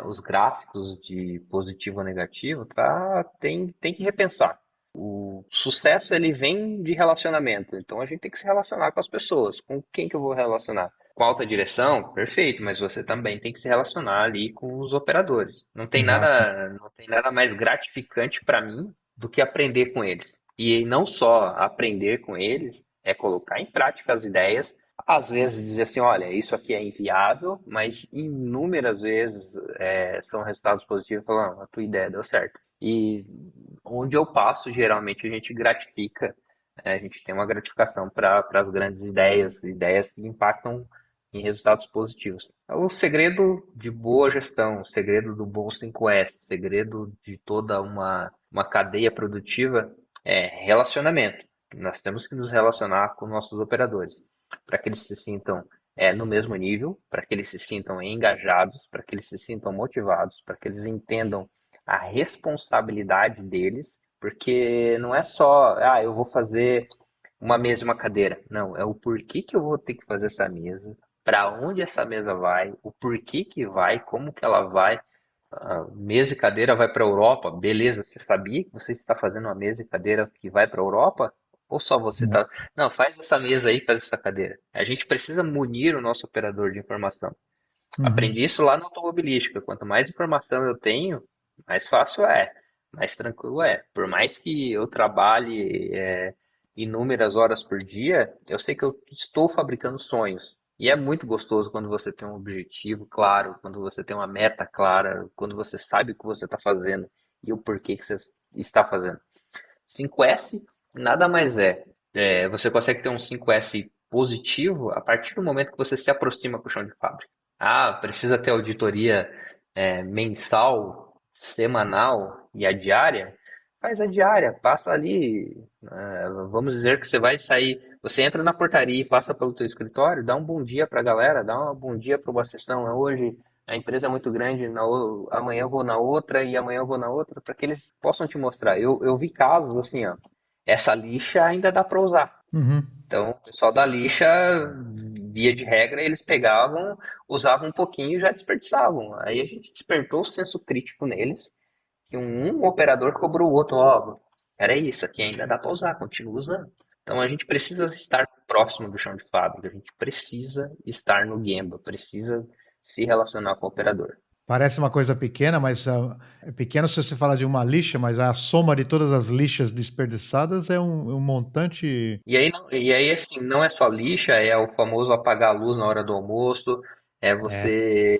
os gráficos de positivo ou negativo, tem que repensar. O sucesso ele vem de relacionamento, então a gente tem que se relacionar com as pessoas. Com quem que eu vou relacionar? Com a alta direção? Perfeito, mas você também tem que se relacionar ali com os operadores. Exato. Não tem nada mais gratificante para mim do que aprender com eles. E não só aprender com eles, é colocar em prática as ideias. Às vezes dizer assim, olha, isso aqui é inviável, mas inúmeras vezes são resultados positivos, falando, a tua ideia deu certo. E onde eu passo, geralmente a gente gratifica, a gente tem uma gratificação para as grandes ideias, ideias que impactam em resultados positivos. O segredo de boa gestão, o segredo do bom 5S, o segredo de toda uma cadeia produtiva é relacionamento. Nós temos que nos relacionar com nossos operadores para que eles se sintam no mesmo nível, para que eles se sintam engajados, para que eles se sintam motivados, para que eles entendam a responsabilidade deles, porque não é só, eu vou fazer uma mesa e uma cadeira. Não, é o porquê que eu vou ter que fazer essa mesa, para onde essa mesa vai, o porquê que vai, como que ela vai. Mesa e cadeira vai para a Europa, beleza? Você sabia que você está fazendo uma mesa e cadeira que vai para a Europa? Ou só você está. Não, faz essa mesa aí, faz essa cadeira. A gente precisa munir o nosso operador de informação. Uhum. Aprendi isso lá na automobilística. Quanto mais informação eu tenho, mais fácil é, mais tranquilo é. Por mais que eu trabalhe inúmeras horas por dia, eu sei que eu estou fabricando sonhos. E é muito gostoso quando você tem um objetivo claro, quando você tem uma meta clara, quando você sabe o que você está fazendo. e o porquê que você está fazendo. 5S nada mais você consegue ter um 5S positivo a partir do momento que você se aproxima com o chão de fábrica. Ah, precisa ter auditoria mensal, semanal e a diária? Faz a diária, passa ali. Vamos dizer que você vai sair, você entra na portaria e passa pelo teu escritório, dá um bom dia para a galera, dá um bom dia para uma sessão. Hoje a empresa é muito grande, amanhã eu vou na outra e amanhã eu vou na outra, para que eles possam te mostrar. Eu vi casos assim, ó, essa lixa ainda dá para usar. Uhum. Então, o pessoal da lixa, via de regra, eles pegavam, usavam um pouquinho e já desperdiçavam. Aí a gente despertou o senso crítico neles, que um operador cobrou o outro, ó, era isso aqui ainda dá para usar, continua usando. Então a gente precisa estar próximo do chão de fábrica, a gente precisa estar no Gemba, precisa se relacionar com o operador. Parece uma coisa pequena, mas é pequeno se você fala de uma lixa, mas a soma de todas as lixas desperdiçadas é um montante. E aí, assim, não é só lixa, é o famoso apagar a luz na hora do almoço, é É. você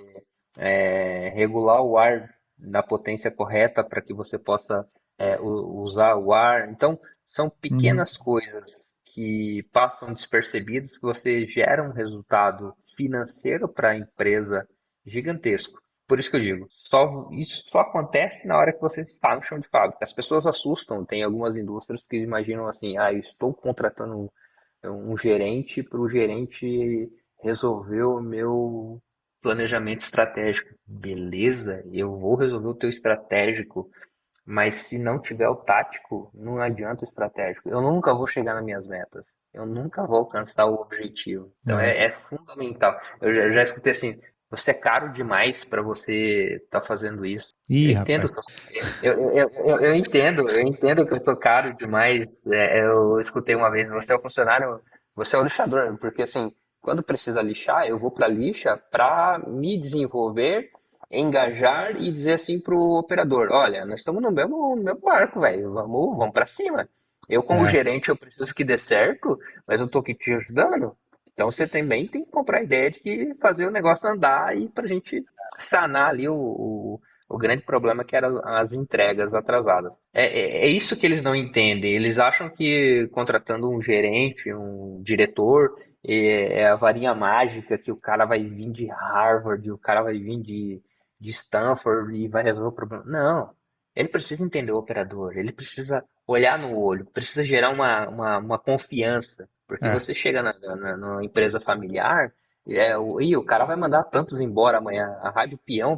regular o ar na potência correta para que você possa usar o ar. Então, são Uhum. pequenas coisas que passam despercebidas, que você gera um resultado financeiro para a empresa gigantesco. Por isso que eu digo, isso só acontece na hora que você está no chão de fábrica. As pessoas assustam, tem algumas indústrias que imaginam assim, eu estou contratando um gerente para o gerente resolver o meu planejamento estratégico. Beleza, eu vou resolver o teu estratégico, mas se não tiver o tático, não adianta o estratégico. Eu nunca vou chegar nas minhas metas. Eu nunca vou alcançar o objetivo. Então É. é fundamental. Eu já escutei assim, você é caro demais para você estar fazendo isso. Eu Ih, entendo rapaz. que eu entendo que eu sou caro demais. Eu escutei uma vez, você é o funcionário, você é o lixador, porque assim, quando precisa lixar, eu vou para lixa para me desenvolver, engajar e dizer assim pro operador, olha, nós estamos no mesmo barco, velho, vamos para cima. Eu, como É. gerente, eu preciso que dê certo, mas eu tô aqui te ajudando. Então você também tem que comprar a ideia de que fazer o negócio andar e pra gente sanar ali o grande problema que eram as entregas atrasadas. É isso que eles não entendem. Eles acham que contratando um gerente, um diretor, é a varinha mágica, que o cara vai vir de Harvard, o cara vai vir de Stanford e vai resolver o problema. Não. Ele precisa entender o operador, ele precisa olhar no olho, precisa gerar uma confiança. Porque É. você chega numa empresa familiar, o cara vai mandar tantos embora amanhã. A Rádio Peão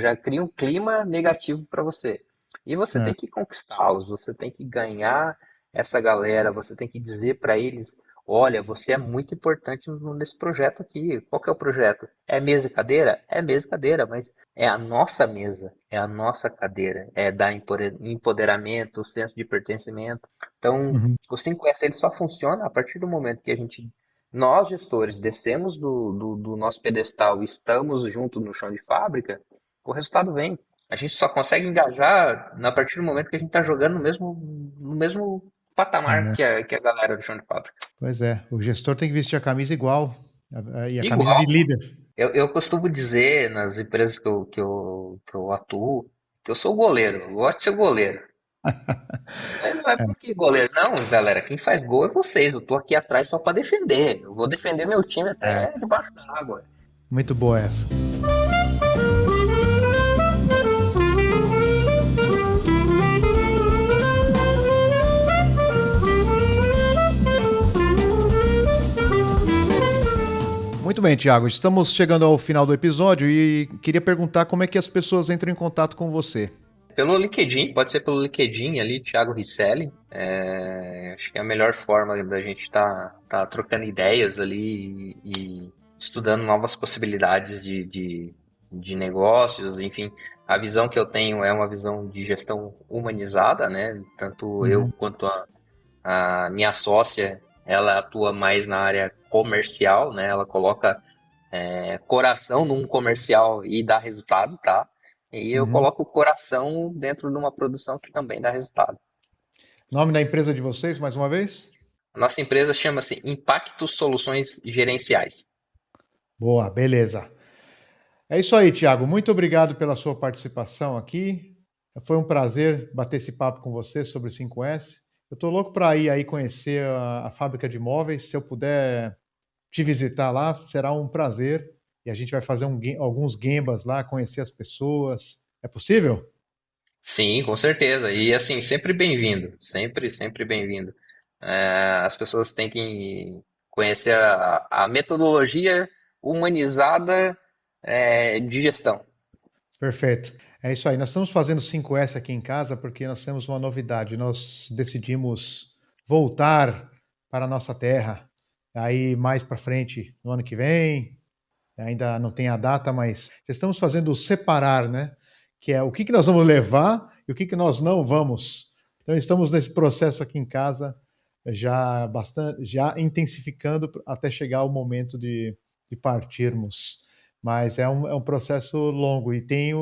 já cria um clima negativo para você. E você É. tem que conquistá-los, você tem que ganhar essa galera, você tem que dizer para eles: olha, você é muito importante nesse projeto aqui. Qual que é o projeto? É mesa e cadeira? É mesa e cadeira, mas é a nossa mesa, é a nossa cadeira, é dar empoderamento, senso de pertencimento. Então, Uhum. o 5S ele só funciona a partir do momento que nós gestores, descemos do nosso pedestal e estamos junto no chão de fábrica, o resultado vem. A gente só consegue engajar a partir do momento que a gente está jogando no mesmo patamar É. que a galera do chão de fábrica. Pois é. O gestor tem que vestir a camisa igual. E a camisa de Igual. líder. Eu costumo dizer nas empresas que eu atuo que eu sou goleiro, eu gosto de ser goleiro. Mas não é porque goleiro, não, galera. Quem faz gol é vocês. Eu tô aqui atrás só para defender. Eu vou defender meu time É. até debaixo d'água. Muito boa essa. Muito bem, Thiago. Estamos chegando ao final do episódio e queria perguntar como é que as pessoas entram em contato com você. Pelo LinkedIn, pode ser pelo LinkedIn ali, Thiago Risselli. Acho que é a melhor forma da gente tá trocando ideias ali e estudando novas possibilidades de negócios. Enfim, a visão que eu tenho é uma visão de gestão humanizada, né? Tanto eu Uhum. quanto a minha sócia, ela atua mais na área comercial, né? Ela coloca coração num comercial e dá resultado, tá? E eu Uhum. coloco o coração dentro de uma produção que também dá resultado. Nome da empresa de vocês, mais uma vez? A nossa empresa chama-se Impacto Soluções Gerenciais. Boa, beleza. É isso aí, Thiago. Muito obrigado pela sua participação aqui. Foi um prazer bater esse papo com você sobre o 5S. Eu estou louco para ir aí conhecer a fábrica de móveis. Se eu puder te visitar lá, será um prazer. E a gente vai fazer alguns gambas lá, conhecer as pessoas. É possível? Sim, com certeza. E assim, sempre bem-vindo, sempre, sempre bem-vindo. As pessoas têm que conhecer a metodologia humanizada, de gestão. Perfeito. É isso aí. Nós estamos fazendo 5S aqui em casa porque nós temos uma novidade. Nós decidimos voltar para a nossa terra. Aí mais para frente, no ano que vem, ainda não tem a data, mas já estamos fazendo o separar, né? Que é o que nós vamos levar e o que nós não vamos. Então estamos nesse processo aqui em casa já intensificando até chegar o momento de partirmos. Mas é um processo longo e tem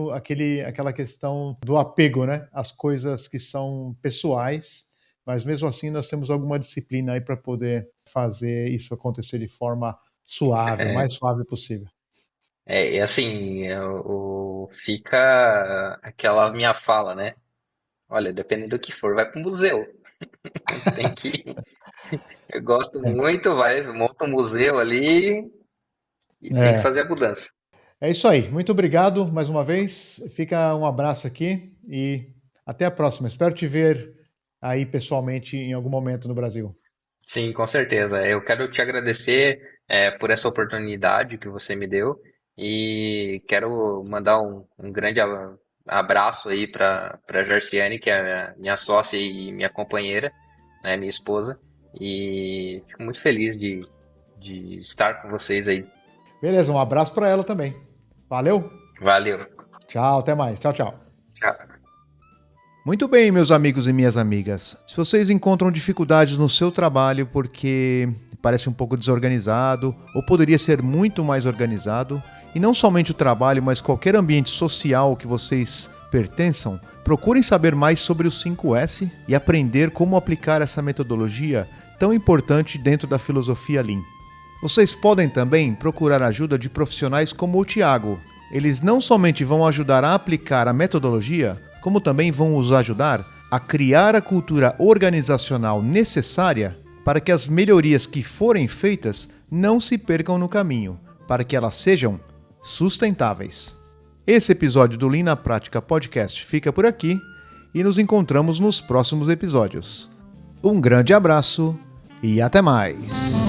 aquela questão do apego, né? As coisas que são pessoais, mas mesmo assim nós temos alguma disciplina aí para poder fazer isso acontecer de forma suave, o mais suave possível. É assim, fica aquela minha fala, né? Olha, dependendo do que for, vai para o museu. Tem que, eu gosto É, muito, vai, monta um museu ali e tem que é, fazer a mudança. é isso aí. Muito obrigado mais uma vez. Fica um abraço aqui e até a próxima. Espero te ver aí pessoalmente em algum momento no Brasil. Sim, com certeza. Eu quero te agradecer, por essa oportunidade que você me deu e quero mandar um grande abraço aí para Jarciane, que é a minha sócia e minha companheira, né, minha esposa, e fico muito feliz de estar com vocês aí. Beleza, um abraço para ela também. Valeu? Valeu. Tchau, até mais. Tchau, tchau. Tchau. Muito bem, meus amigos e minhas amigas. Se vocês encontram dificuldades no seu trabalho porque parece um pouco desorganizado ou poderia ser muito mais organizado, e não somente o trabalho, mas qualquer ambiente social que vocês pertençam, procurem saber mais sobre o 5S e aprender como aplicar essa metodologia tão importante dentro da filosofia Lean. Vocês podem também procurar ajuda de profissionais como o Tiago. Eles não somente vão ajudar a aplicar a metodologia, como também vão os ajudar a criar a cultura organizacional necessária para que as melhorias que forem feitas não se percam no caminho, para que elas sejam sustentáveis. Esse episódio do Lean na Prática Podcast fica por aqui e nos encontramos nos próximos episódios. Um grande abraço e até mais!